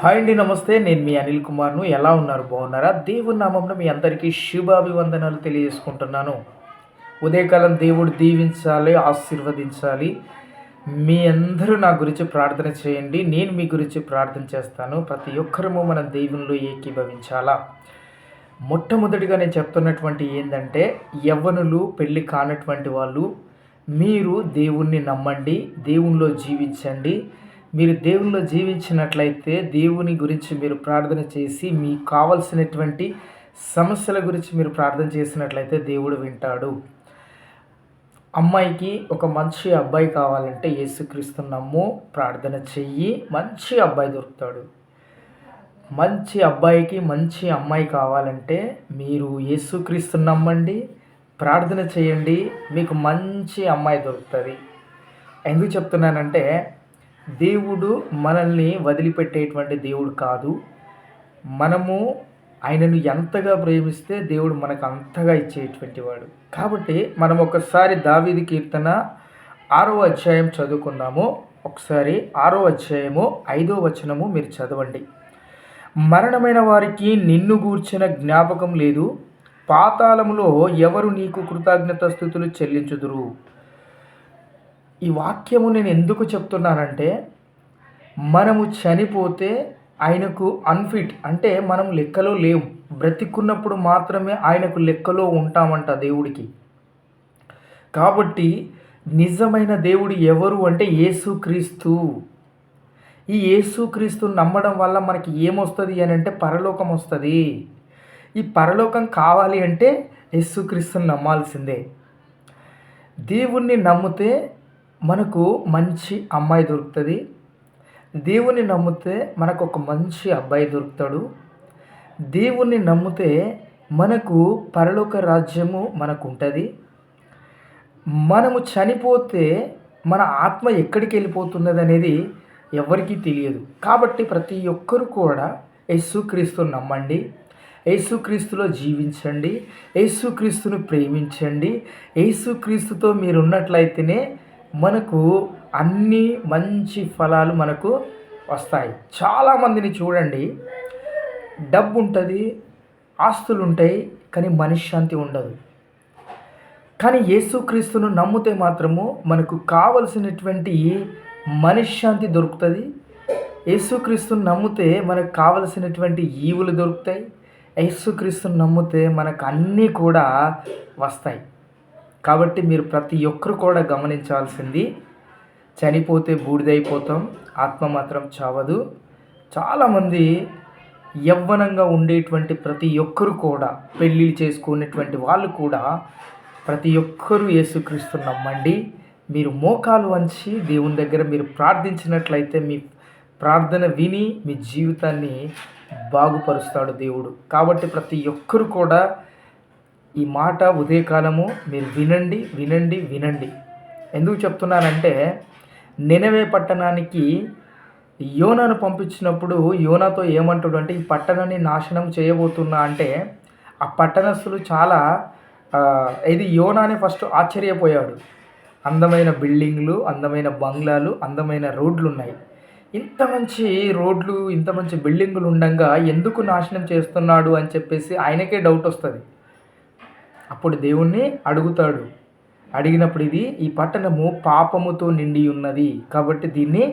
Hi అండి, నమస్తే. నేను మీ అనిల్ కుమార్ను. ఎలా ఉన్నారు? బాగున్నారా? దేవుని నామంలో మీ అందరికీ శుభాభివందనాలు తెలియజేసుకుంటున్నాను. ఉదయకాలం దేవుడు దీవించాలి, ఆశీర్వదించాలి. మీ అందరూ నా గురించి ప్రార్థన చేయండి. నేను మీ గురించి ప్రార్థన చేస్తాను. ప్రతి ఒక్కరము మనం దేవునిలో ఏకీభవించాలా. మొట్టమొదటిగా నేను చెప్తున్నటువంటి ఏంటంటే, యవ్వనులు, పెళ్ళి కానటువంటి వాళ్ళు, మీరు దేవుణ్ణి నమ్మండి, దేవునిలో జీవించండి. మీరు దేవునిలో జీవించినట్లయితే దేవుని గురించి మీరు ప్రార్థన చేసి మీకు కావలసినటువంటి సమస్యల గురించి మీరు ప్రార్థన చేసినట్లయితే దేవుడు వింటాడు. అమ్మాయికి ఒక మంచి అబ్బాయి కావాలంటే యేసుక్రీస్తు నమ్ము, ప్రార్థన చెయ్యి, మంచి అబ్బాయి దొరుకుతాడు. మంచి అబ్బాయికి మంచి అమ్మాయి కావాలంటే మీరు యేసుక్రీస్తు నమ్మండి, ప్రార్థన చేయండి, మీకు మంచి అమ్మాయి దొరుకుతుంది. ఎందుకు చెప్తున్నానంటే, దేవుడు మనల్ని వదిలిపెట్టేటువంటి దేవుడు కాదు. మనము ఆయనను ఎంతగా ప్రేమిస్తే దేవుడు మనకు అంతగా ఇచ్చేటువంటి వాడు. కాబట్టి మనం ఒకసారి దావీదు కీర్తన 6వ అధ్యాయం చదువుకుందాము. ఒకసారి 6వ అధ్యాయము 5వ వచనము మీరు చదవండి. మరణమైన వారికి నిన్ను గూర్చిన జ్ఞాపకం లేదు, పాతాళములో ఎవరు నీకు కృతజ్ఞతాస్తుతులు చెల్లించుదురు. ఈ వాక్యము నేను ఎందుకు చెప్తున్నానంటే, మనము చనిపోతే ఆయనకు అన్ఫిట్, అంటే మనం లెక్కలో లేవు. బ్రతికున్నప్పుడు మాత్రమే ఆయనకు లెక్కలో ఉంటామంట దేవుడికి. కాబట్టి నిజమైన దేవుడు ఎవరు అంటే యేసుక్రీస్తు. ఈ యేసుక్రీస్తు నమ్మడం వల్ల మనకి ఏమొస్తుంది అని అంటే పరలోకం వస్తుంది. ఈ పరలోకం కావాలి అంటే యేసుక్రీస్తుని నమ్మాల్సిందే. దేవుణ్ణి నమ్మితే మనకు మంచి అమ్మాయి దొరుకుతుంది. దేవుణ్ణి నమ్మితే మనకు ఒక మంచి అబ్బాయి దొరుకుతాడు. దేవుణ్ణి నమ్మితే మనకు పరలోక రాజ్యము మనకు ఉంటుంది. మనము చనిపోతే మన ఆత్మ ఎక్కడికి వెళ్ళిపోతున్నది అనేది ఎవరికీ తెలియదు. కాబట్టి ప్రతి ఒక్కరు కూడా యేసుక్రీస్తుని నమ్మండి, యేసుక్రీస్తులో జీవించండి, యేసుక్రీస్తును ప్రేమించండి. యేసుక్రీస్తుతో మీరున్నట్లయితేనే మనకు అన్ని మంచి ఫలాలు మనకు వస్తాయి. చాలామందిని చూడండి, డబ్బు ఉంటుంది, ఆస్తులు ఉంటాయి, కానీ మనశ్శాంతి ఉండదు. కానీ యేసుక్రీస్తును నమ్మితే మాత్రము మనకు కావలసినటువంటి మనశ్శాంతి దొరుకుతుంది. యేసుక్రీస్తును నమ్మితే మనకు కావలసినటువంటి ఈవులు దొరుకుతాయి. యేసుక్రీస్తును నమ్మితే మనకు అన్నీ కూడా వస్తాయి. కాబట్టి మీరు ప్రతి ఒక్కరు కూడా గమనించాల్సింది, చనిపోతే బూడిదైపోతాం, ఆత్మ మాత్రం చావదు. చాలామంది యవ్వనంగా ఉండేటువంటి ప్రతి ఒక్కరు కూడా, పెళ్ళిళ్ళు చేసుకునేటువంటి వాళ్ళు కూడా ప్రతి ఒక్కరూ యేసుక్రీస్తుని నమ్మండి. మీరు మోకాలు వంచి దేవుని దగ్గర మీరు ప్రార్థించినట్లయితే మీ ప్రార్థన విని మీ జీవితాన్ని బాగుపరుస్తాడు దేవుడు. కాబట్టి ప్రతి ఒక్కరు కూడా ఈ మాట ఉదయకాలము మీరు వినండి, వినండి, వినండి. ఎందుకు చెప్తున్నానంటే, నినవే పట్టణానికి యోనాను పంపించినప్పుడు యోనాతో ఏమంటాడు అంటే, ఈ పట్టణాన్ని నాశనం చేయబోతున్నా అంటే, ఆ పట్టణస్థులు చాలా ఇది యోనాని ఫస్ట్ ఆశ్చర్యపోయాడు. అందమైన బిల్డింగ్లు, అందమైన బంగ్లాలు, అందమైన రోడ్లు ఉన్నాయి. ఇంత మంచి రోడ్లు, ఇంత మంచి బిల్డింగులు ఉండగా ఎందుకు నాశనం చేస్తున్నాడు అని చెప్పేసి ఆయనకే డౌట్ వస్తుంది. అప్పుడు దేవుణ్ణి అడుగుతాడు. అడిగినప్పుడు ఈ పట్టణము పాపముతో నిండి ఉన్నది, కాబట్టి దీన్ని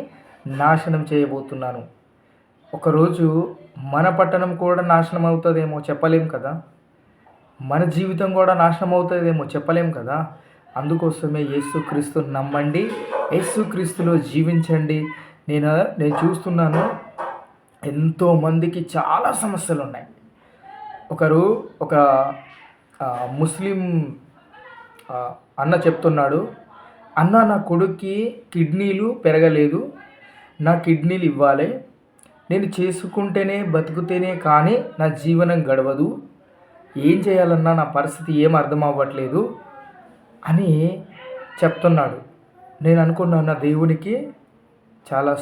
నాశనం చేయబోతున్నాను. ఒకరోజు మన పట్టణం కూడా నాశనం అవుతుందేమో చెప్పలేం కదా. మన జీవితం కూడా నాశనం అవుతుందేమో చెప్పలేం కదా. అందుకోసమే యేసుక్రీస్తు నమ్మండి, యేసుక్రీస్తులో జీవించండి. నేను చూస్తున్నాను, ఎంతోమందికి చాలా సమస్యలు ఉన్నాయి. ఒక ముస్లిం అన్న చెప్తున్నాడు, అన్న నా కొడుక్కి కిడ్నీలు పెరగలేదు, నా కిడ్నీలు ఇవ్వాలి, నేను చేసుకుంటేనే బతుకుతేనే కానీ నా జీవనం గడవదు, ఏం చేయాలన్నా నా పరిస్థితి ఏం అర్థం అవ్వట్లేదు అని చెప్తున్నాడు. నేను అనుకున్నాను, నా దేవునికి చాలా